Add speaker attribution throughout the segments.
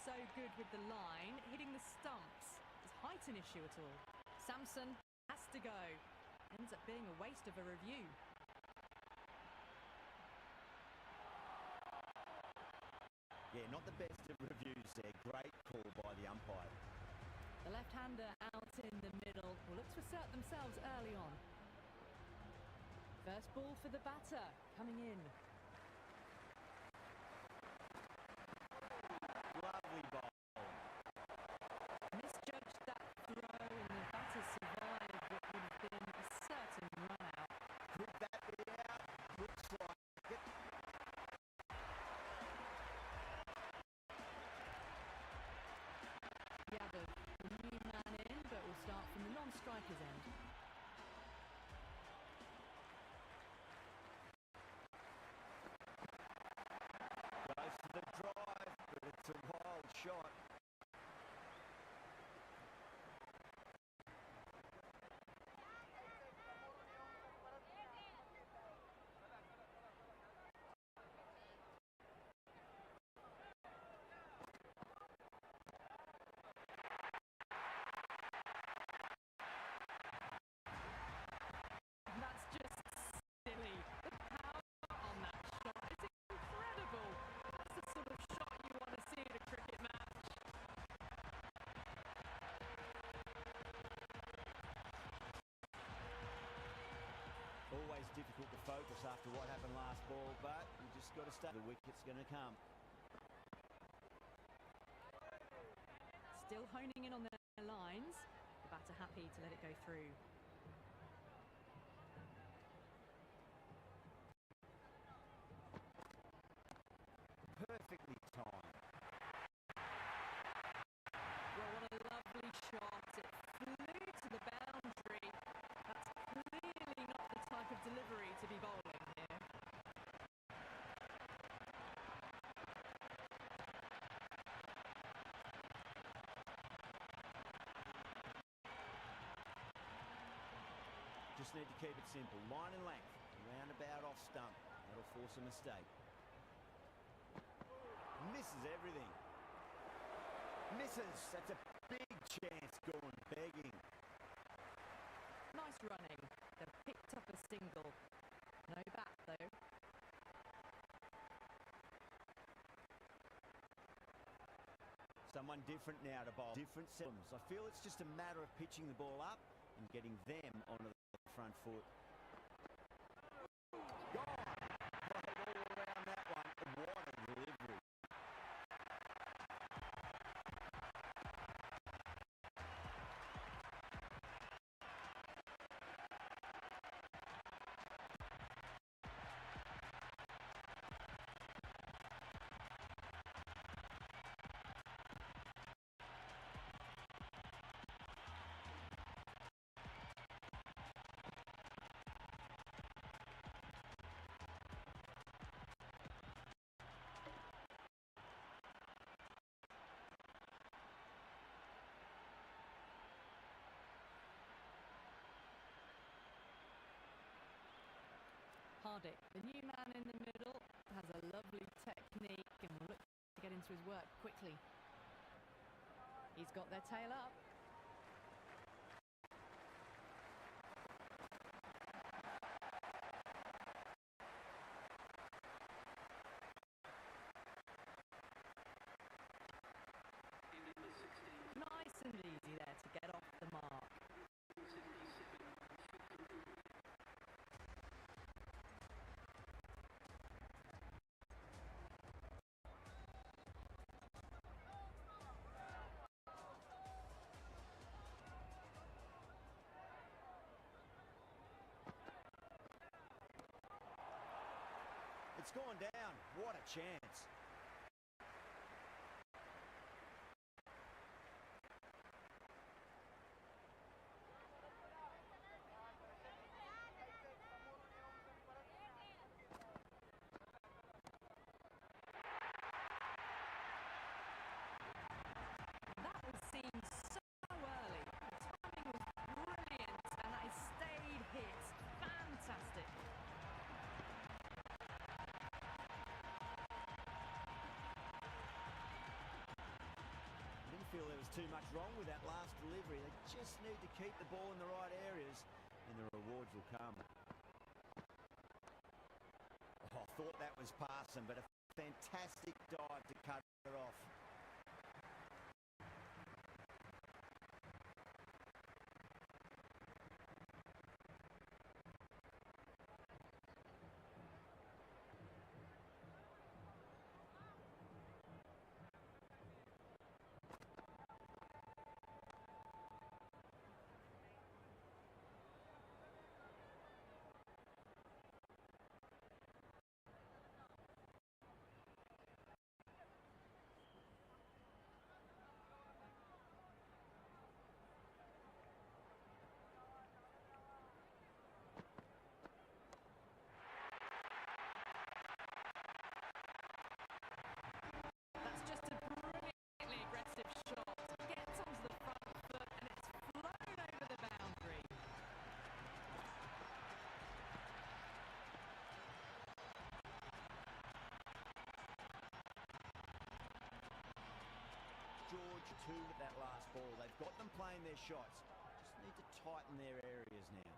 Speaker 1: so good with the line, hitting the stumps. Is height an issue at all? Samson has to go. Ends up being a waste of a review.
Speaker 2: Yeah, not the best of reviews there. Great call by the umpire.
Speaker 1: The left-hander out in the middle will look to assert themselves early on. First ball for the batter, coming in.
Speaker 2: Lovely ball.
Speaker 1: Misjudged that throw and the batter survived what would have been a certain run-out.
Speaker 2: Could that be out? Looks like it.
Speaker 1: Yadav, the new man in, but will start from the non-striker's end.
Speaker 2: Goes for the drive, but it's a wild shot.
Speaker 1: That's just silly. The power on that shot is incredible. That's the sort of shot you want to see in a cricket match.
Speaker 2: Always difficult to focus after what happened last ball, but you just got to stay. The wicket's going to come.
Speaker 1: Still honing in on their lines. The batter happy to let it go through.
Speaker 2: Perfectly timed.
Speaker 1: Well, what a lovely shot. It flew to the boundary. That's clearly not the type of delivery to be bowling here.
Speaker 2: Just need to keep it simple. Line and length. Roundabout off stump. That'll force a mistake. Misses everything. Misses. That's a big chance gone begging.
Speaker 1: Nice running. They've picked up a single. No bat, though.
Speaker 2: Someone different now to bowl. Different systems. I feel it's just a matter of pitching the ball up and getting them onto the front foot. Gone. Played all around that one. What a delivery.
Speaker 1: Hardik, the new man in the middle, has a lovely technique and will look to get into his work quickly. He's got their tail up. Nice and easy there to get off the mark.
Speaker 2: It's gone down. What a chance.
Speaker 1: That was seen so early. The timing was brilliant and that is stayed hit. Fantastic.
Speaker 2: feel there was too much wrong with that last delivery. They just need to keep the ball in the right areas and the rewards will come. Oh, I thought that was passing, but a fantastic dive to cut it off. George to that last ball. They've got them playing their shots. Just need to tighten their areas now.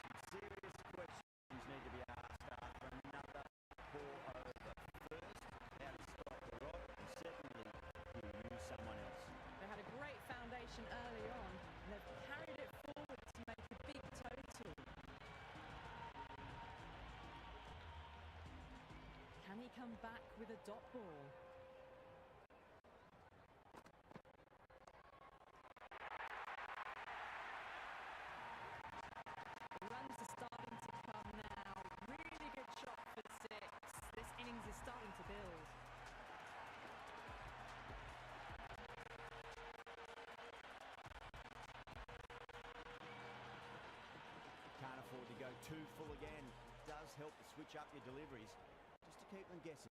Speaker 2: Some serious questions need to be asked after another poor over. First, how to strike the rod, and secondly, you use someone else.
Speaker 1: They had a great foundation early on, and they've carried it forward to make a big total. Can he come back with a dot ball? The runs are starting to come now. Really good shot for 6. This innings is starting to build.
Speaker 2: Can't afford to go too full again. It does help to switch up your deliveries, just to keep them guessing.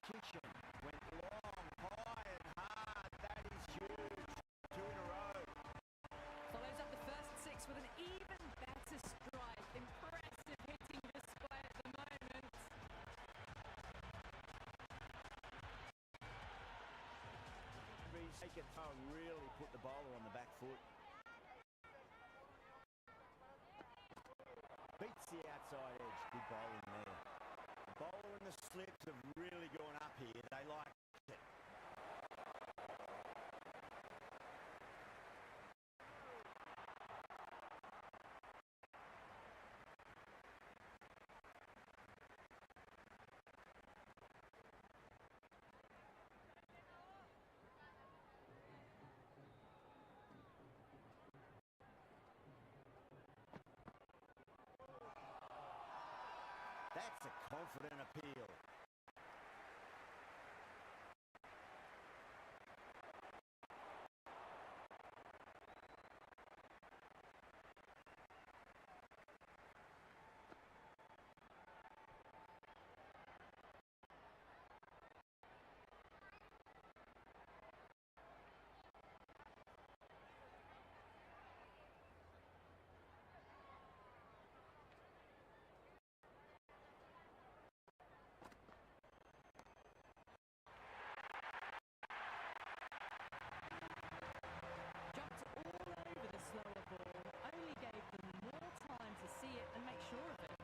Speaker 2: Kitchen went long, high and hard. That is huge. 2 in a row.
Speaker 1: Follows up the first 6 with an even better strike. Impressive hitting display at the moment.
Speaker 2: Take it home, really put the bowler on the back foot. Beats the outside edge. Good bowling there. The bowler and the slips have really gone up here. They like it. That's a confident appeal.
Speaker 1: Slower ball, only gave them more time to see it and make sure of it.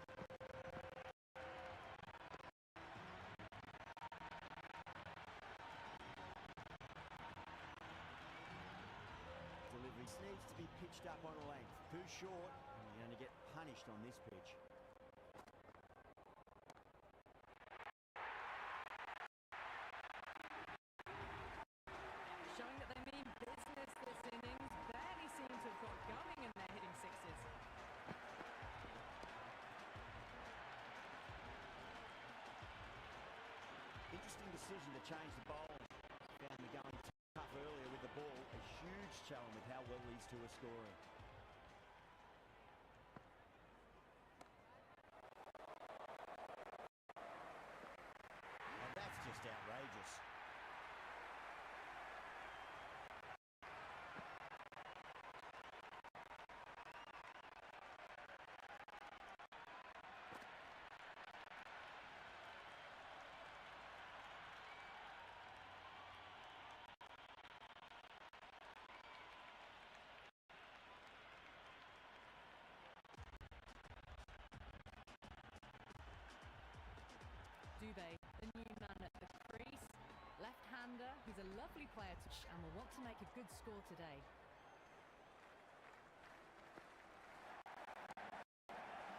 Speaker 2: Delivery needs to be pitched up on a length. Too short, and you're going to get punished on this pitch.
Speaker 1: Showing that they mean business this innings. Barely seem to have got going and they're hitting 6s.
Speaker 2: Interesting decision to change the bowl. Found the going tough earlier with the ball. A huge challenge with how well these two are scoring. And that's just outrageous.
Speaker 1: Dubé, the new man at the crease. Left-hander, he's a lovely player and will want to make a good score today.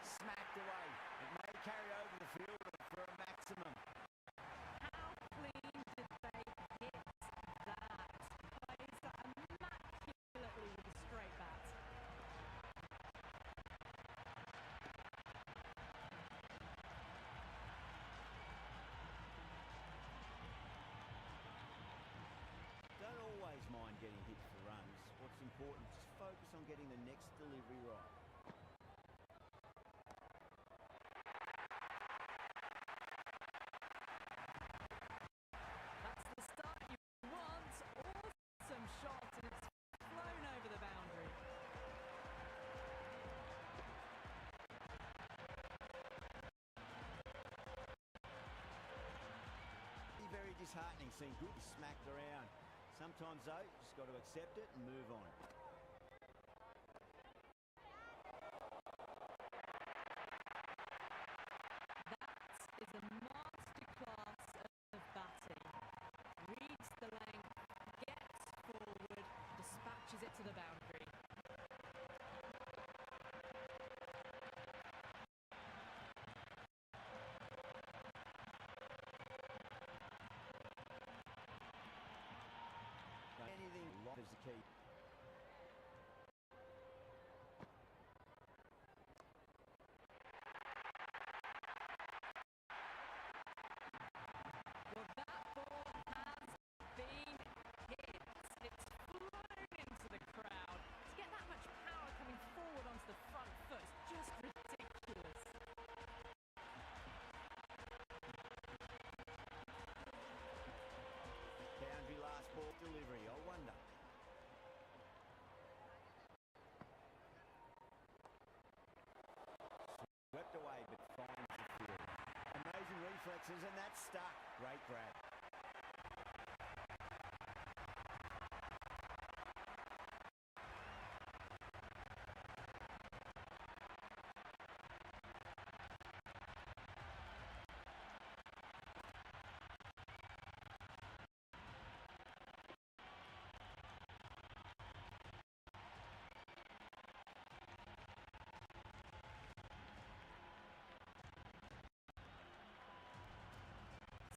Speaker 2: Smacked away. It may carry over the field for a maximum.
Speaker 1: How clean did they hit that? Plays that immaculately with a straight bat.
Speaker 2: Don't always mind getting hit for runs. What's important is focus on getting the next delivery right.
Speaker 1: That's the start you want. Awesome shot, and it's flown over the boundary.
Speaker 2: Very disheartening seeing good smacked around. Sometimes though, you just got to accept it and move on.
Speaker 1: That is a masterclass of batting. Reads the length, gets forward, dispatches it to the boundary.
Speaker 2: Anything live is the key.
Speaker 1: Well, that ball has been hit. It's flown into the crowd. To get that much power coming forward onto the front foot is just ridiculous.
Speaker 2: Boundary last ball delivery, I wonder. Swept away but finds the field. Amazing reflexes and that's stuck. Great grab.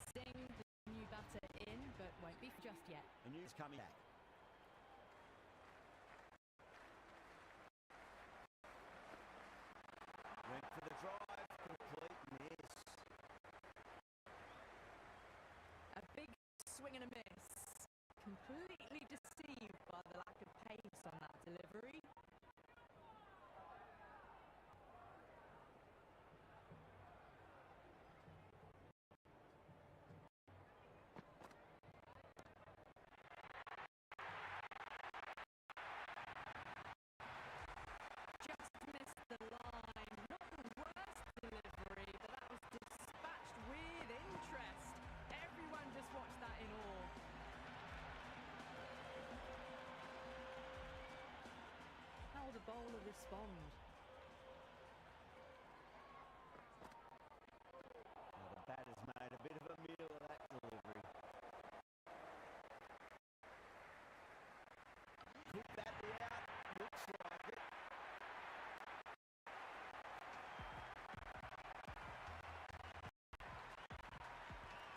Speaker 1: Sting, the new batter in, but won't be just yet.
Speaker 2: The news coming back. Went for the drive, complete miss.
Speaker 1: A big swing and a miss. Completely deceived by the lack of pace on that delivery. Just missed the line. Not the worst delivery, but that was dispatched with interest. Everyone just watched that in awe. How will the bowler respond?
Speaker 2: Now the batter's made a bit of a meal of that delivery. Could that be out? Looks like it.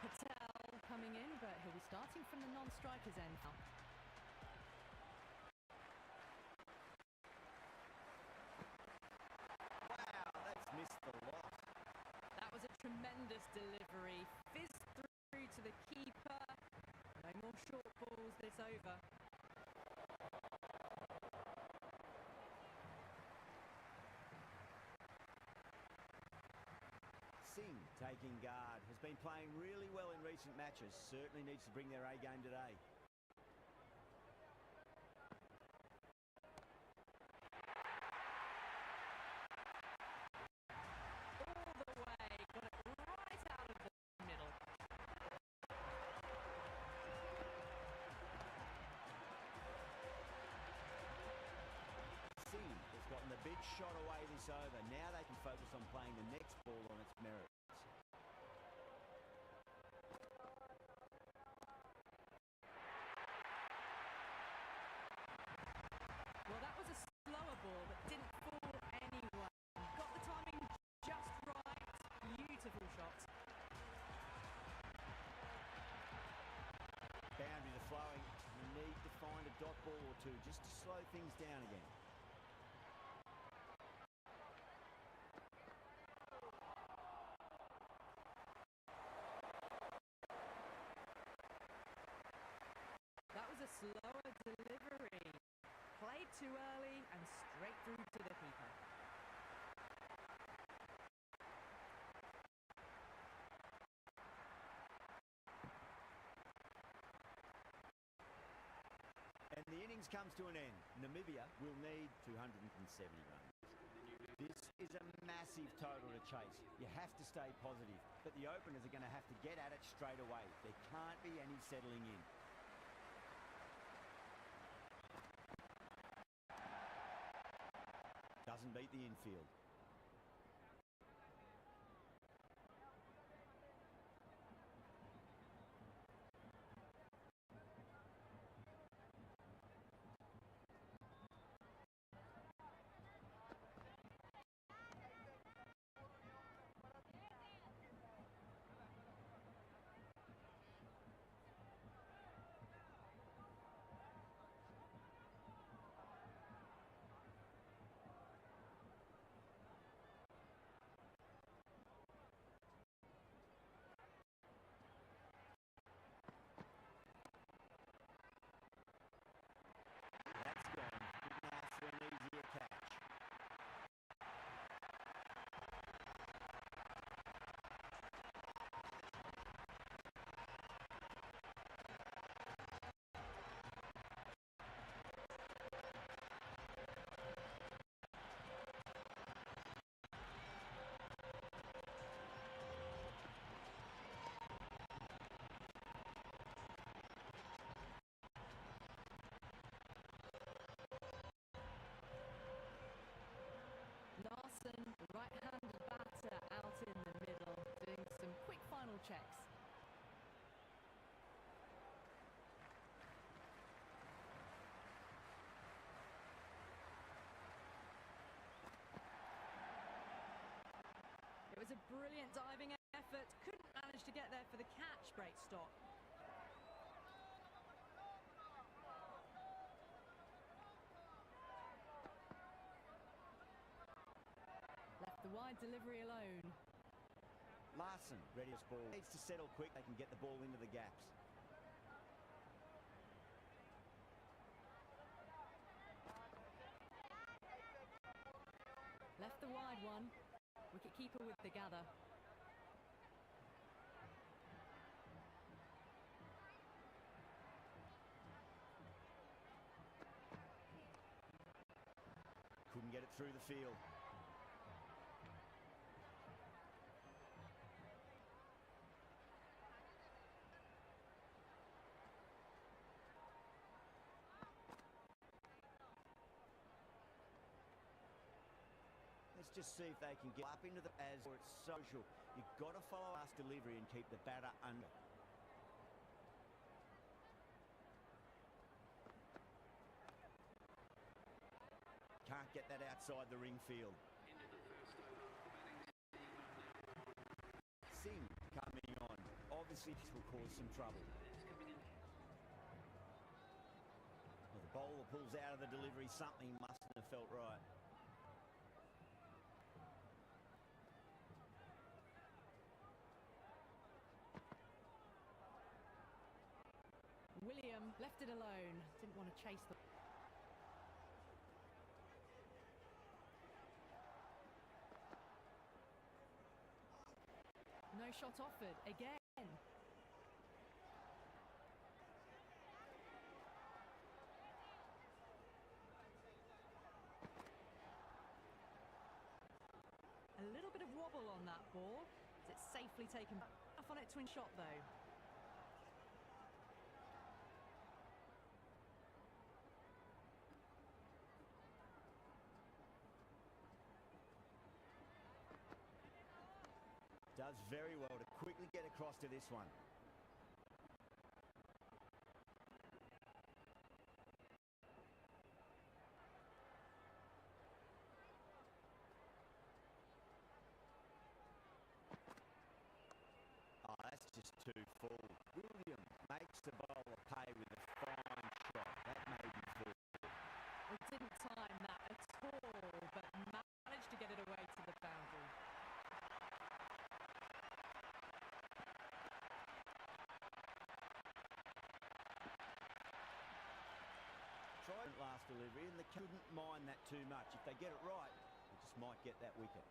Speaker 1: Patel coming in, but he'll be starting from the non-strikers end now.
Speaker 2: Wow, that's missed the lot.
Speaker 1: That was a tremendous delivery. Fizzed through to the keeper. No more short balls this over.
Speaker 2: Singh, taking guard, has been playing really well in recent matches. Certainly needs to bring their A game today.
Speaker 1: All the way. Got it right out of the middle.
Speaker 2: Singh has gotten the big shot away this over. Now they can focus on playing the next ball on its merits. dot ball or two just to slow things down again.
Speaker 1: That was a slower delivery. Played too early and straight through to the keeper.
Speaker 2: And the innings comes to an end. Namibia will need 270 runs. This is a massive total to chase. You have to stay positive, but the openers are going to have to get at it straight away. There can't be any settling in. Doesn't beat the infield. That's gone. Now for an easier catch.
Speaker 1: Larson, right-handed batter out in the middle, doing some quick final checks. It was a brilliant diving effort, couldn't manage to get there for the catch, break stop. Left the wide delivery alone.
Speaker 2: Larson, ready as ball. Needs to settle quick. They can get the ball into the gaps.
Speaker 1: Left the wide one. Wicket-keeper with the gather.
Speaker 2: Couldn't get it through the field. Let's just see if they can get up into the as or it's social. You've got to follow us delivery and keep the batter under. Can't get that outside the ring field. Singh coming on. Obviously this will cause some trouble. Well, the bowler pulls out of the delivery. Something mustn't have felt right.
Speaker 1: William left it alone. Didn't want to chase the... No shot offered again. A little bit of wobble on that ball. It's safely taken back. Off on it twin shot though.
Speaker 2: Does very well to quickly get across to this one. Oh, that's just too full. William makes the bowler pay with a fine shot. That made excellent last delivery, and they couldn't mind that too much. If they get it right, they just might get that wicket.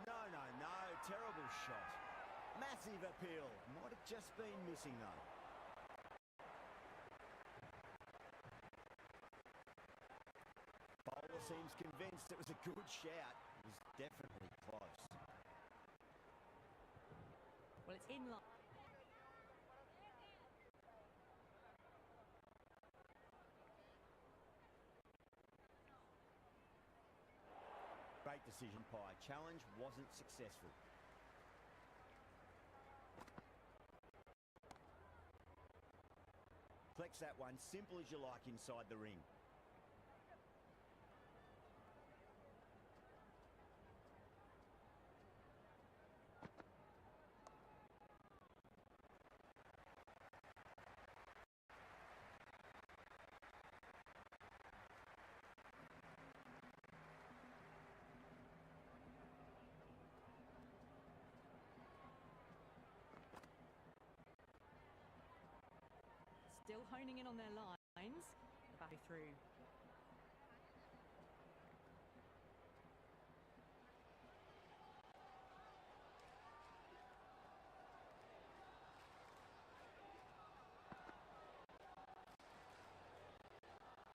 Speaker 2: No, no, no. Terrible shot. Massive appeal. Might have just been missing, though. Bowler seems convinced it was a good shout. It was definitely close.
Speaker 1: Well, it's in line.
Speaker 2: Great decision, Pye. Challenge wasn't successful. Flex that one, simple as you like inside the ring.
Speaker 1: Still honing in on their lines. The batting through.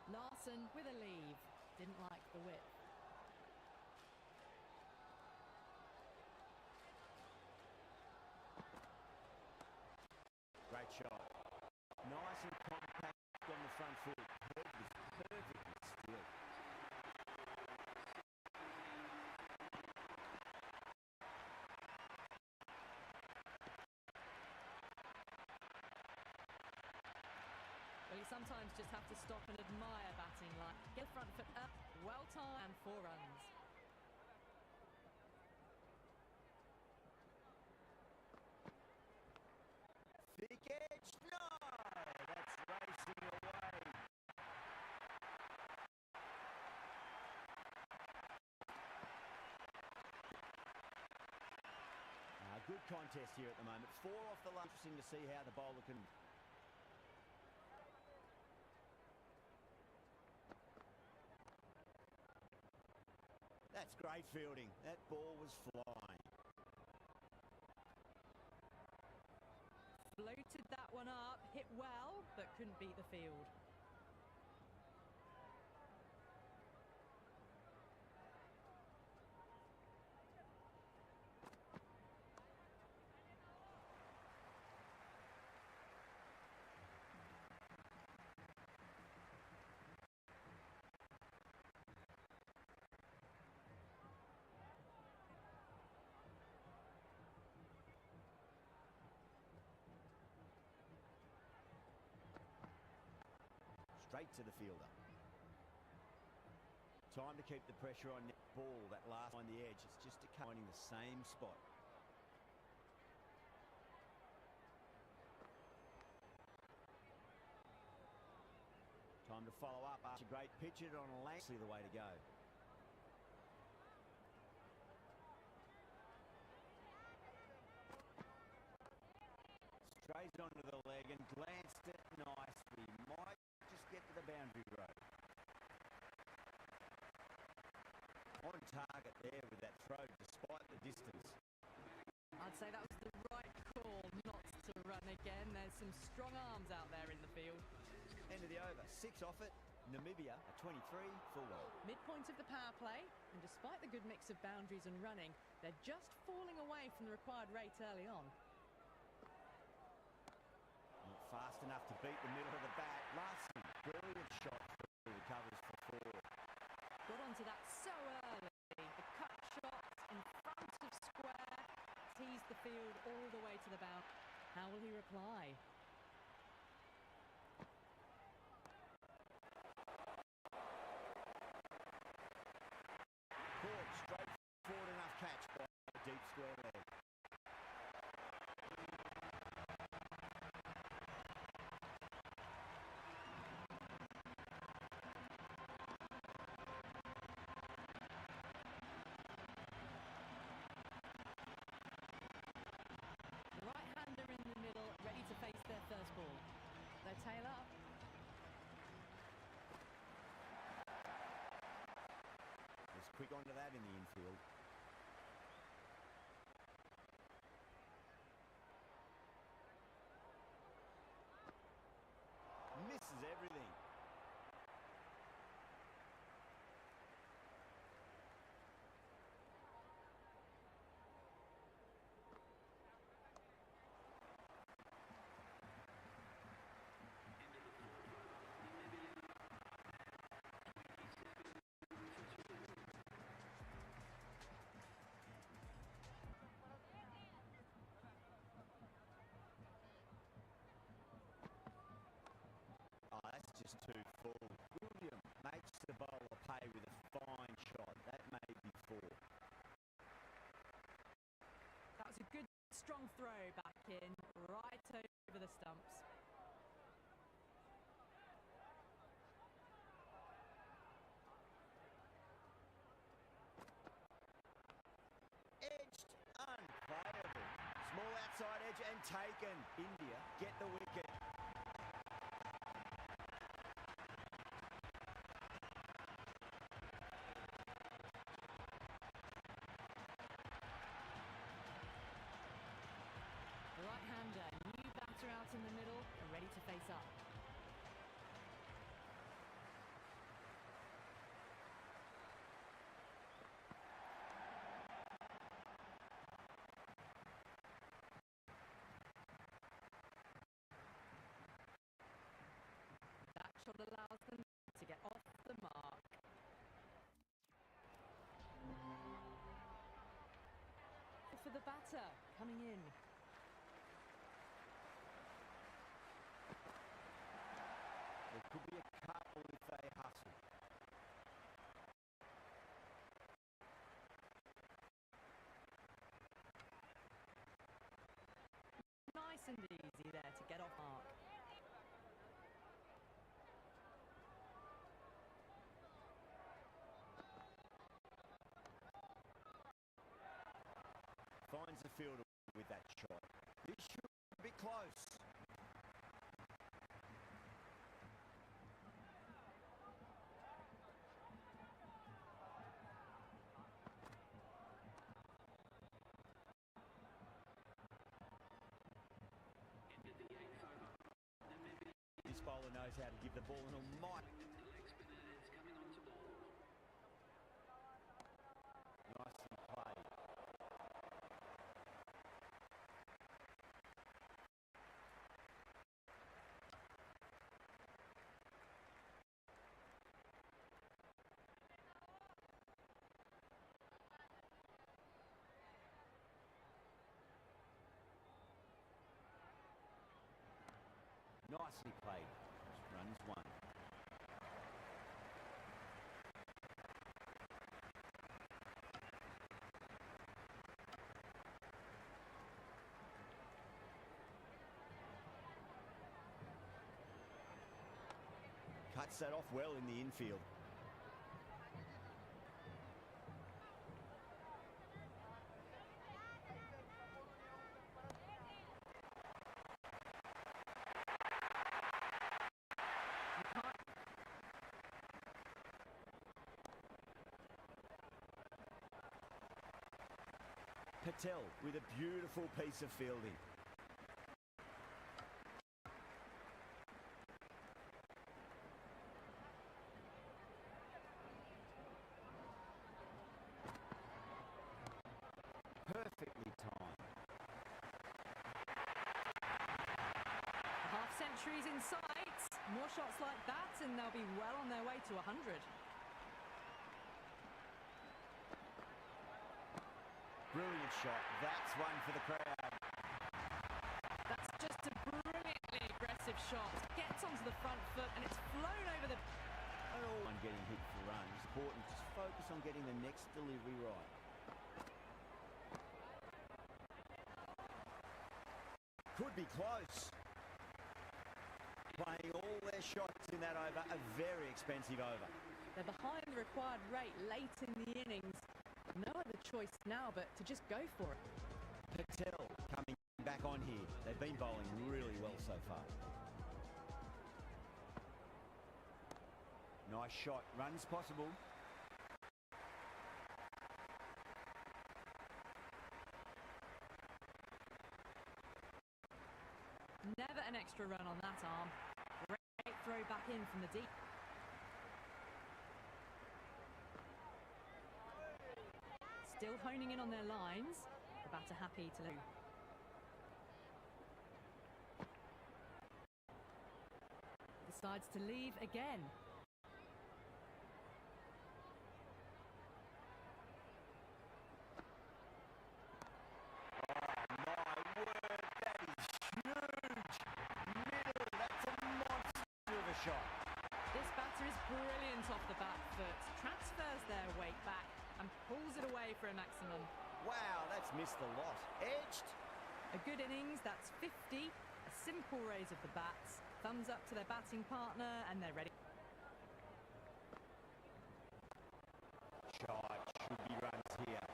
Speaker 1: Larson with a leave. Didn't like the width.
Speaker 2: Great shot. Nice and compact on the front foot. Perfectly still.
Speaker 1: Well, you sometimes just have to stop and admire batting like get the front foot up, well timed, and 4 runs.
Speaker 2: Thick edge, no! That's racing away. Good contest here at the moment. 4 off the line. Interesting to see how the bowler can... That's great fielding. That ball was flying.
Speaker 1: Floated that one up, hit well, but couldn't beat the field.
Speaker 2: Straight to the fielder. Time to keep the pressure on net ball. That last on the edge. It's just finding the same spot. Time to follow up after a great pitch it on a length. See the way to go. Straight onto the leg and glanced it nicely. Might just get to the boundary road. On target there with that throw despite the distance.
Speaker 1: I'd say that was the right call not to run again. There's some strong arms out there in the field.
Speaker 2: End of the over. 6 off it. Namibia a 23 for well.
Speaker 1: Midpoint of the power play, and despite the good mix of boundaries and running, they're just falling away from the required rate early on.
Speaker 2: Not fast enough to beat the middle of the bat. Larson, brilliant shot through. Recovers for 4.
Speaker 1: Got onto that so early. The cut shot in front of square. Teased the field all the way to the bound. How will he reply?
Speaker 2: Caught straight forward enough catch by a deep square leg.
Speaker 1: Right-hander in the middle, ready to face their first ball. They tail up.
Speaker 2: quick onto that in the infield. Misses everything. Oh, that's just too full. William makes the bowler pay with a fine shot. That may be four.
Speaker 1: That was a good, strong throw back in, right over the stumps.
Speaker 2: Edged, unplayable. Small outside edge and taken. India get the wicket.
Speaker 1: The right-hander, new batter out in the middle, and ready to face up. That shot allows them to get off the mark. For the batter, coming in.
Speaker 2: There could be a couple if they hustle.
Speaker 1: Nice and easy there to get off mark.
Speaker 2: Finds the fielder with that shot. This should be close. This bowler knows how to give the ball an almighty. Nicely played. Nicely played. Runs one. Cuts that off well in the infield. Patel with a beautiful piece of fielding. Perfectly timed.
Speaker 1: Half centuries in sight. More shots like that and they'll be well on their way to 100.
Speaker 2: Brilliant shot. That's one for the crowd.
Speaker 1: That's just a brilliantly aggressive shot. Gets onto the front foot and it's flown over the...
Speaker 2: One getting hit for runs. Important. Just focus on getting the next delivery right. Could be close. Playing all their shots in that over. A very expensive over.
Speaker 1: They're behind the required rate late in the innings. No other choice now but to just go for it.
Speaker 2: Patel coming back on here. They've been bowling really well so far. Nice shot. Runs possible.
Speaker 1: extra run on that arm. Great throw back in from the deep. Still honing in on their lines. The batter happy to lose. Decides to leave again. This batter is brilliant off the back foot, transfers their weight back and pulls it away for a maximum.
Speaker 2: Wow, that's missed the lot. Edged.
Speaker 1: A good innings, that's 50. A simple raise of the bats. Thumbs up to their batting partner and they're ready.
Speaker 2: Shot should be runs here.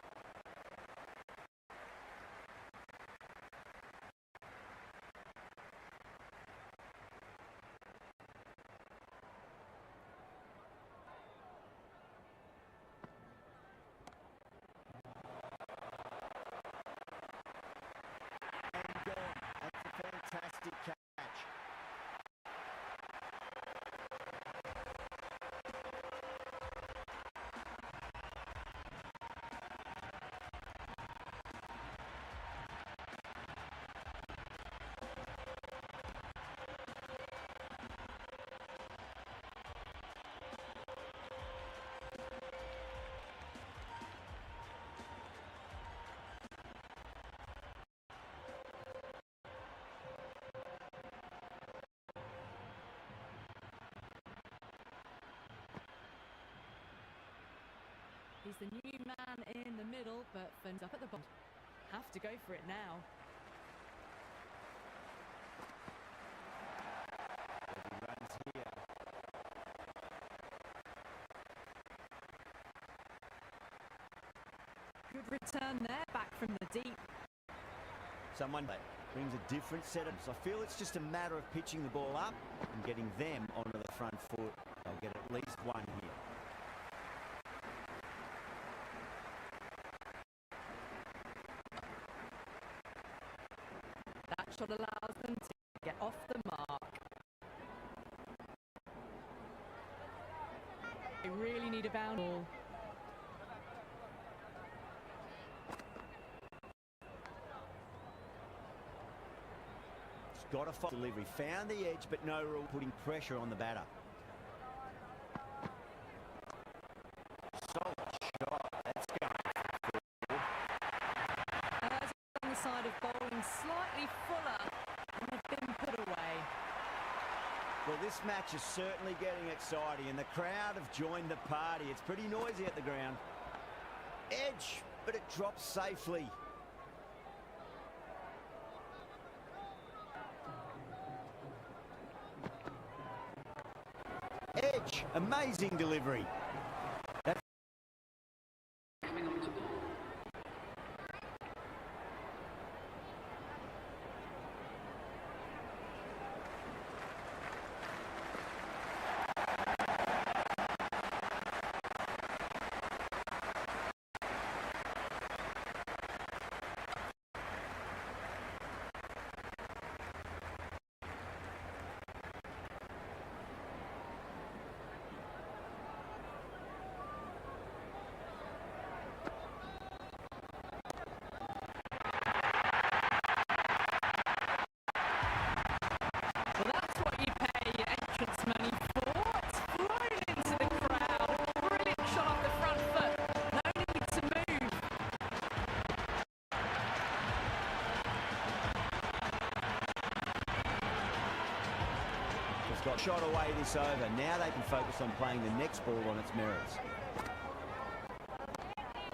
Speaker 2: Fantastic catch.
Speaker 1: He's the new man in the middle, but Finn's up at the bottom. Have to go for it now.
Speaker 2: Runs here.
Speaker 1: Good return there, back from the deep.
Speaker 2: Someone brings a different setup. So I feel it's just a matter of pitching the ball up and getting them onto the front foot. They'll get at least one here.
Speaker 1: That shot allows them to get off the mark. They really need a bound ball.
Speaker 2: Got a follow delivery, found the edge, but no rule, putting pressure on the batter. Solid shot, that's going.
Speaker 1: On the side of bowling, slightly fuller, and they've been put away.
Speaker 2: Well, this match is certainly getting exciting, and the crowd have joined the party. It's pretty noisy at the ground. Edge, but it drops safely. Edge, amazing delivery. That's
Speaker 3: Coming on to ball.
Speaker 2: Got shot away this over. Now they can focus on playing the next ball on its merits.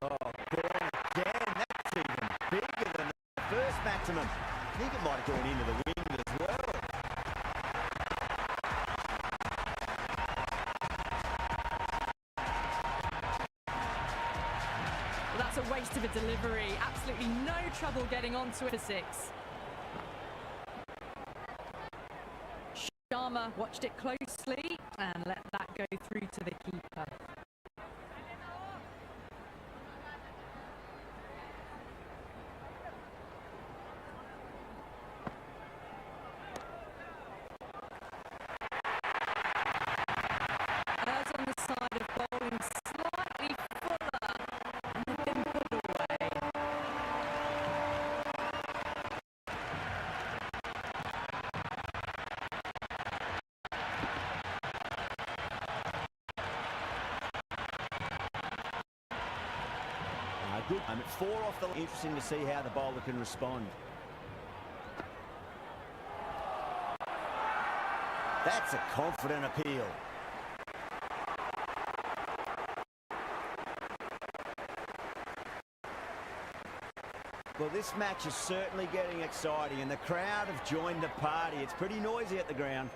Speaker 2: Oh, gone again. That's even bigger than the first maximum. I think it might have gone into the wind as well.
Speaker 1: Well, that's a waste of a delivery. Absolutely no trouble getting onto it for six. Sharma watched it closely and let that go through to the keeper.
Speaker 2: Good. 4 off the... Interesting to see how the bowler can respond. That's a confident appeal. Well, this match is certainly getting exciting, and the crowd have joined the party. It's pretty noisy at the ground.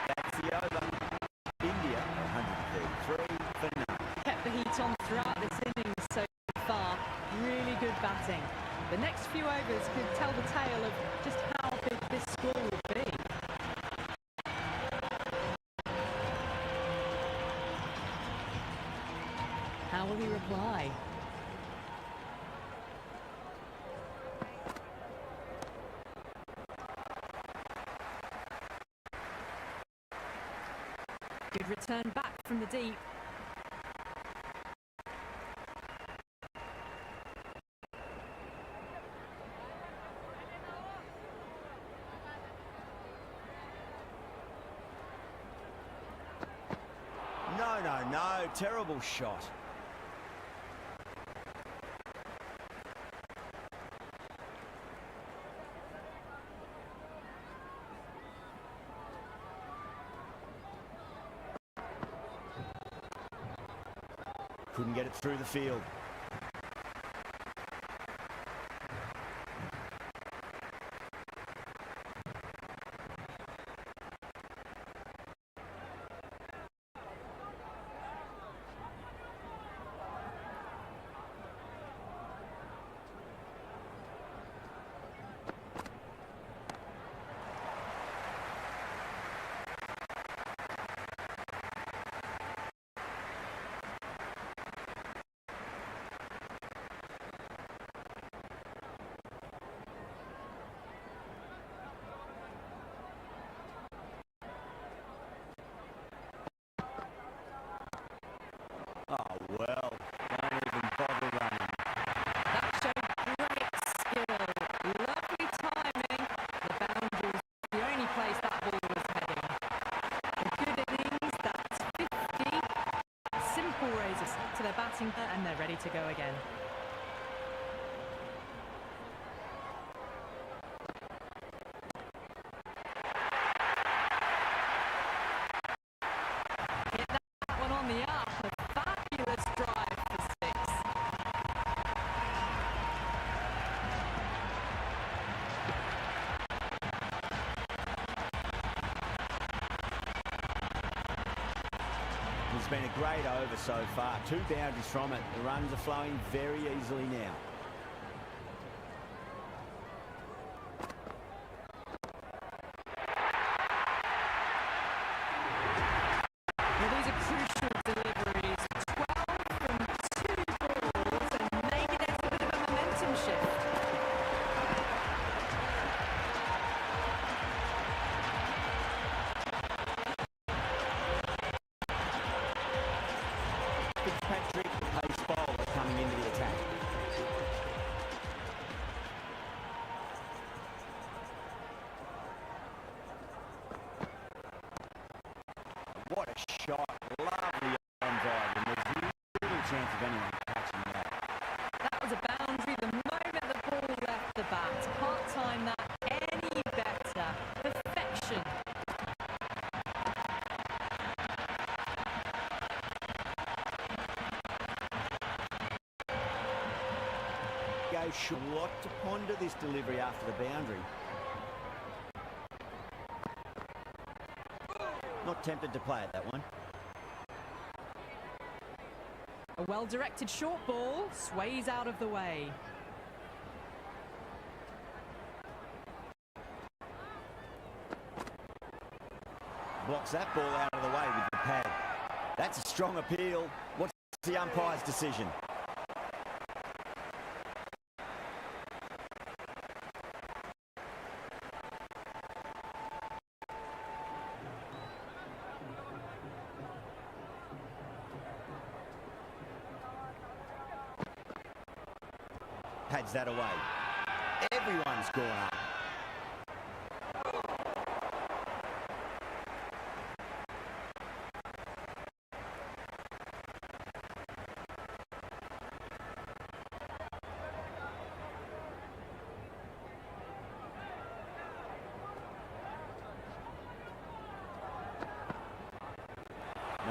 Speaker 2: That's the over. India, 133 for none.
Speaker 1: Kept the heat on throughout this innings so far. Really good batting. The next few overs could tell the tale of just how big this score would be. How will he reply? Good return back from the deep.
Speaker 2: No, terrible shot. Couldn't get it through the field. Oh, well, don't even bother running.
Speaker 1: That showed great skill. Lovely timing. The boundary was the only place that ball was heading. A good innings, that's 50. Simple raises to their batting and they're ready to go again. Hit that one on the up. Fabulous drive for 6.
Speaker 2: It's been a great over so far. 2 boundaries from it. The runs are flowing very easily now.
Speaker 1: Well, these are crucial deliveries. 12 from 2 balls, and maybe there's a bit of a momentum shift.
Speaker 2: Fitzpatrick, pace bowler coming into the attack. What a shot. Lovely on drive, and there's little chance of anyone catching that.
Speaker 1: That was a boundary the moment the ball left the bat. Can't time that any better. Perfection.
Speaker 2: Go short. A lot to ponder this delivery after the boundary. Not tempted to play at that one.
Speaker 1: A well-directed short ball sways out of the way.
Speaker 2: Blocks that ball out of the way with the pad. That's a strong appeal. What's the umpire's decision? Pads that away. Everyone's gone up.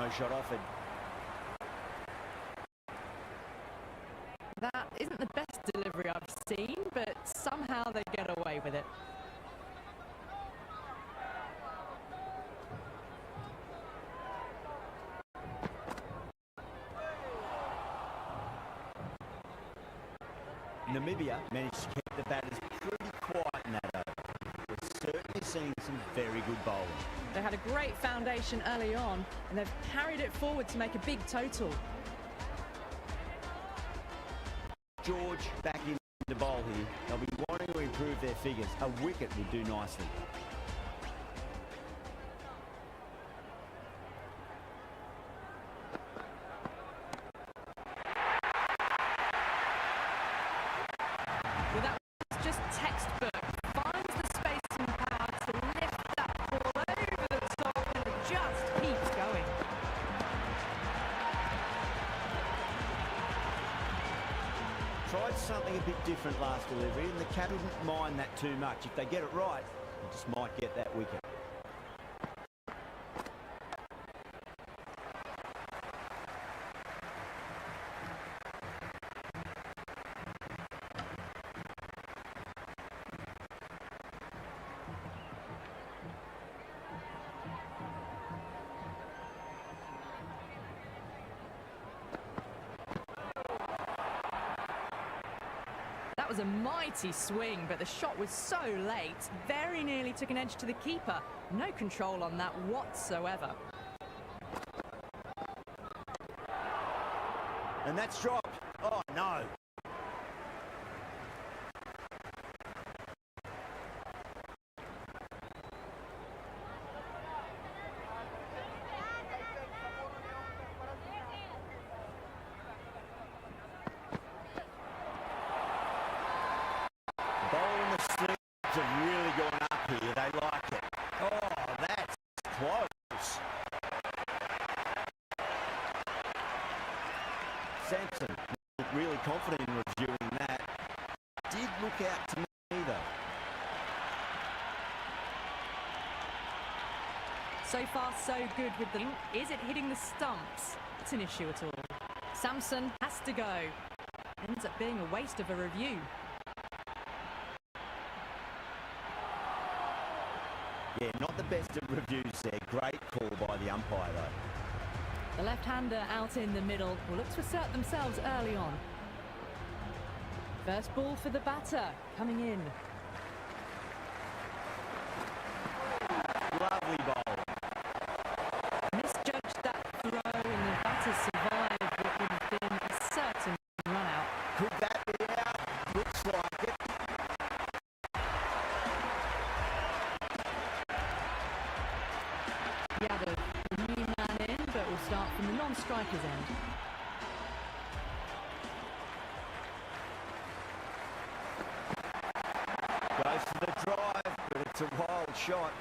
Speaker 2: no shot offered.
Speaker 1: That isn't the best delivery I've seen, but somehow they get away with it.
Speaker 2: Namibia managed to keep the batters pretty quiet in that over. We're certainly seeing some very good bowling.
Speaker 1: They had a great foundation early on, and they've carried it forward to make a big total.
Speaker 2: George back in the bowl here. They'll be wanting to improve their figures. A wicket would do nicely.
Speaker 1: Well, that was just textbook. Finds the space and power to lift that ball over the top, and it just keeps going.
Speaker 2: Tried something a bit different last delivery, and the cap didn't mind that too much. If they get it right, they just might get that wicket.
Speaker 1: That was a mighty swing, but the shot was so late, very nearly took an edge to the keeper. No control on that whatsoever.
Speaker 2: And that's dropped. Oh, no. Have really gone up here. They like it. Oh, that's close. Sampson looked really confident in reviewing that. Did look out to me though.
Speaker 1: So far, so good with them. Is it hitting the stumps? It's an issue at all. Sampson has to go. Ends up being a waste of a review.
Speaker 2: Yeah, not the best of reviews there. Great call by the umpire, though.
Speaker 1: The left-hander out in the middle will look to assert themselves early on. First ball for the batter, coming in.
Speaker 2: Lovely bowl.
Speaker 1: Misjudged that throw, and the batter survived what would have been a certain run-out.
Speaker 2: Could that be out? Looks like it.
Speaker 1: He had a new man in, but will start from the non-striker's end.
Speaker 2: Goes for the drive, but it's a wild shot.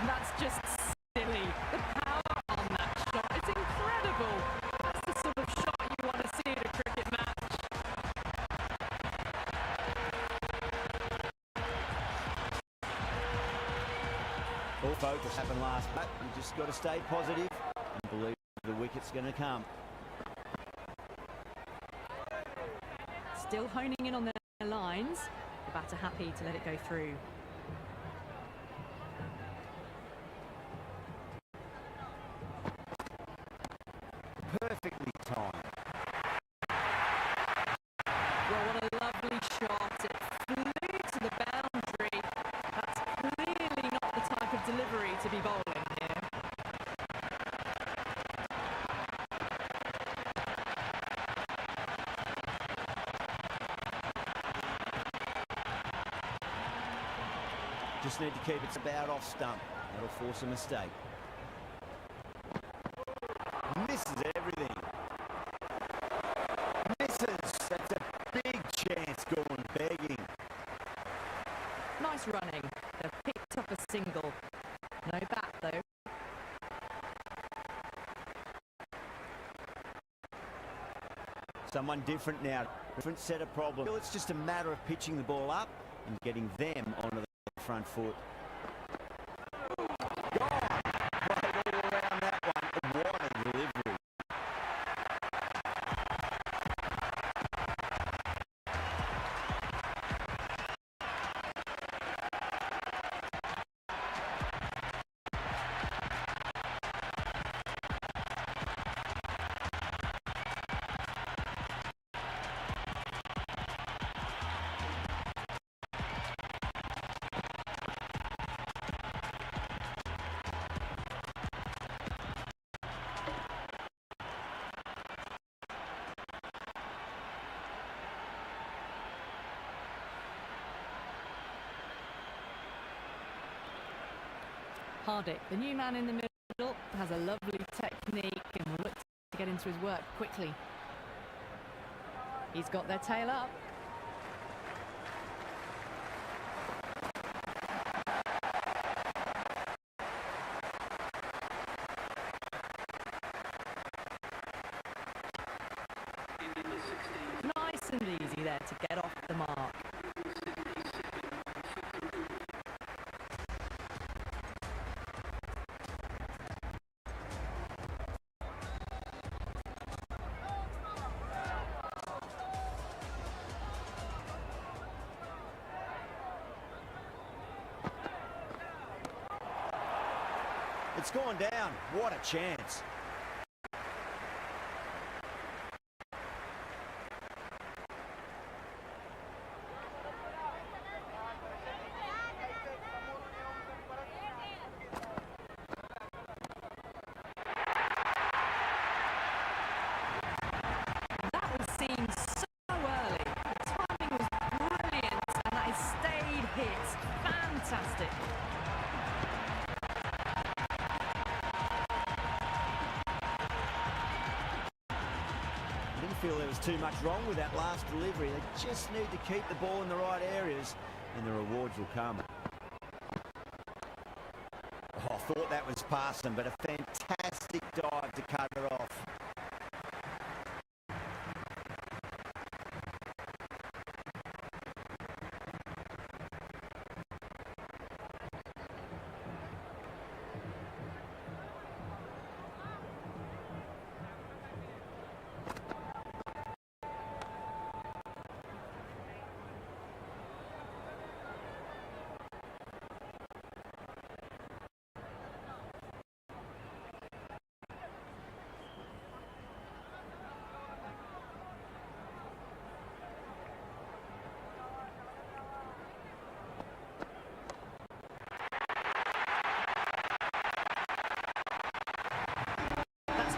Speaker 1: That's just silly. The power on that shot, it's incredible. That's the sort of shot you want to see at a cricket match.
Speaker 2: All focus happened last bat. You just got to stay positive and believe the wicket's going to come.
Speaker 1: Still honing in on their lines. The batter happy to let it go through.
Speaker 2: Perfectly timed.
Speaker 1: Well, what a lovely shot. It flew to the boundary. That's clearly not the type of delivery to be bowling here.
Speaker 2: Just need to keep it about off stump. That'll force a mistake. Misses everything. Misses. That's a big chance going begging.
Speaker 1: Nice running. They've picked off a single. No bat though.
Speaker 2: Someone different now, different set of problems. It's just a matter of pitching the ball up and getting them onto the front foot. Gone! Right all around that one. What a delivery.
Speaker 1: Hardik, the new man in the middle, has a lovely technique and will look to get into his work quickly. He's got their tail up. Nice and easy there to get off the mark. It's gone down. What a chance. That was seen so early. The timing was brilliant and that is stayed hit. Fantastic.
Speaker 2: Feel there was too much wrong with that last delivery. They just need to keep the ball in the right areas and the rewards will come. Oh, I thought that was past them, but a fantastic dive to cut it off.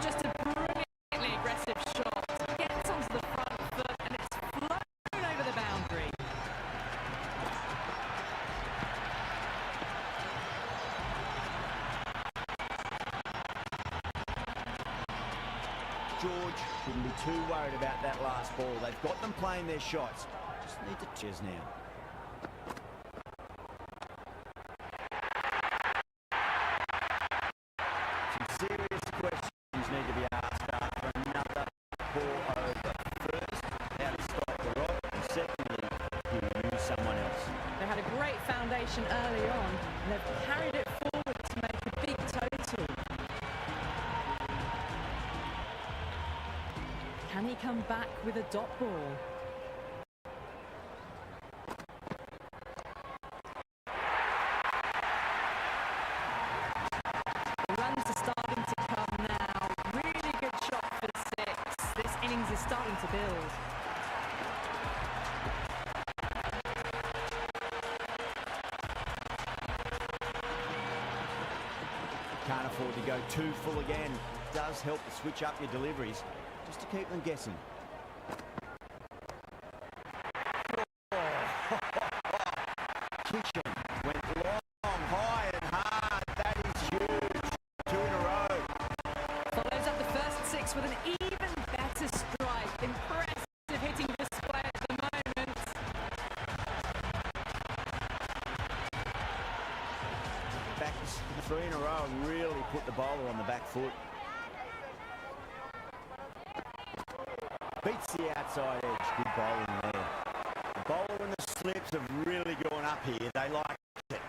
Speaker 1: Just a brilliantly aggressive shot. Gets onto the front foot and it's flown over the boundary.
Speaker 2: George wouldn't be too worried about that last ball. They've got them playing their shots. Just need to cheers now. Some serious questions need to be asked after another poor over. First, how to stop the rock, and secondly, he'll use someone else.
Speaker 1: They had a great foundation early on and they've carried it forward to make a big total. Can he come back with a dot ball? Runs are starting to come now. Really good shot for 6. This innings is starting to build.
Speaker 2: Can't afford to go too full again. It does help to switch up your deliveries, just to keep them guessing. Kitchen went long, high and hard. That is huge. 2 in a row.
Speaker 1: Follows up the first 6 with an even better strike. Impressive hitting display at the moment.
Speaker 2: 3 in a row and really put the bowler on the back foot. Beats the outside edge. Good bowling there. The bowler and the slips have really gone up here. They like it.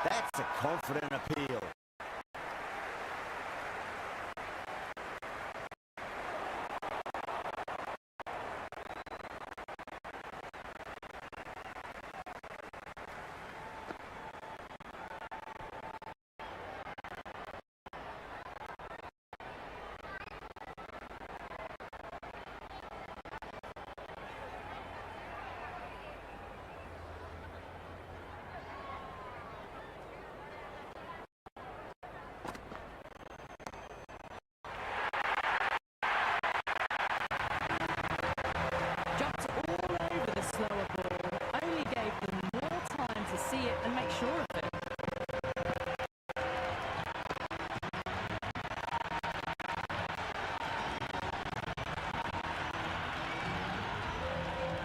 Speaker 2: That's a confident appeal.
Speaker 1: Jumped all over the slower ball, only gave them more time to see it and make sure of it.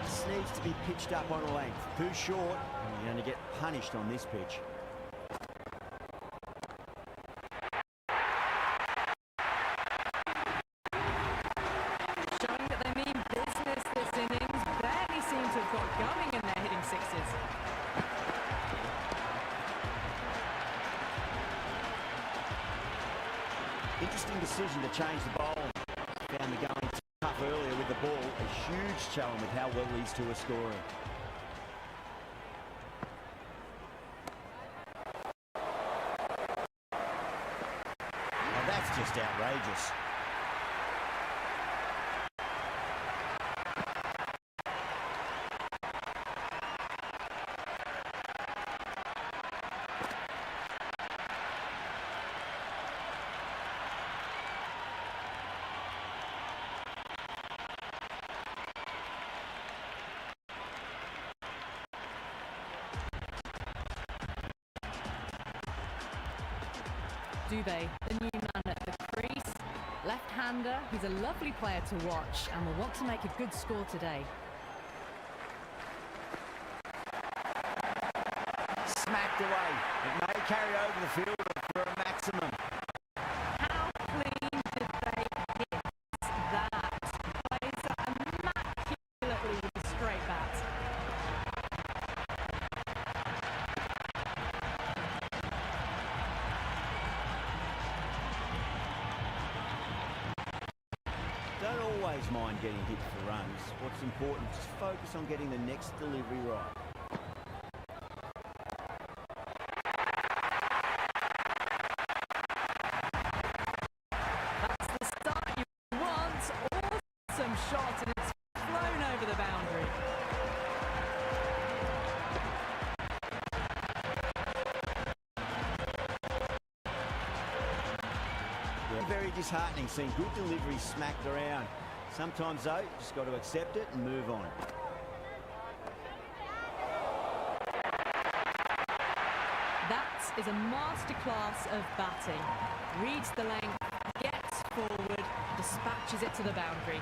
Speaker 2: This needs to be pitched up on a length. Too short, and you're going to get punished on this pitch.
Speaker 1: Showing that they mean business this innings. Barely seem to have got going and they're hitting sixes.
Speaker 2: Interesting decision to change the bowl. Found the going tough earlier with the ball. A huge challenge with how well these two are scoring. Now that's just outrageous.
Speaker 1: Dubé, the new man at the crease. Left-hander, he's a lovely player to watch and will want to make a good score today.
Speaker 2: Smacked away. It may carry over the field for a maximum.
Speaker 1: How clean did they hit that? Plays that immaculately with a straight bat.
Speaker 2: Don't always mind getting hit for runs. What's important is focus on getting the next delivery right.
Speaker 1: That's the start you want. Awesome shot and it's flown over the boundary.
Speaker 2: Very disheartening seeing good delivery smacked around. Sometimes though, you just got to accept it and move on.
Speaker 1: That is a masterclass of batting. Reads the length, gets forward, dispatches it to the boundary.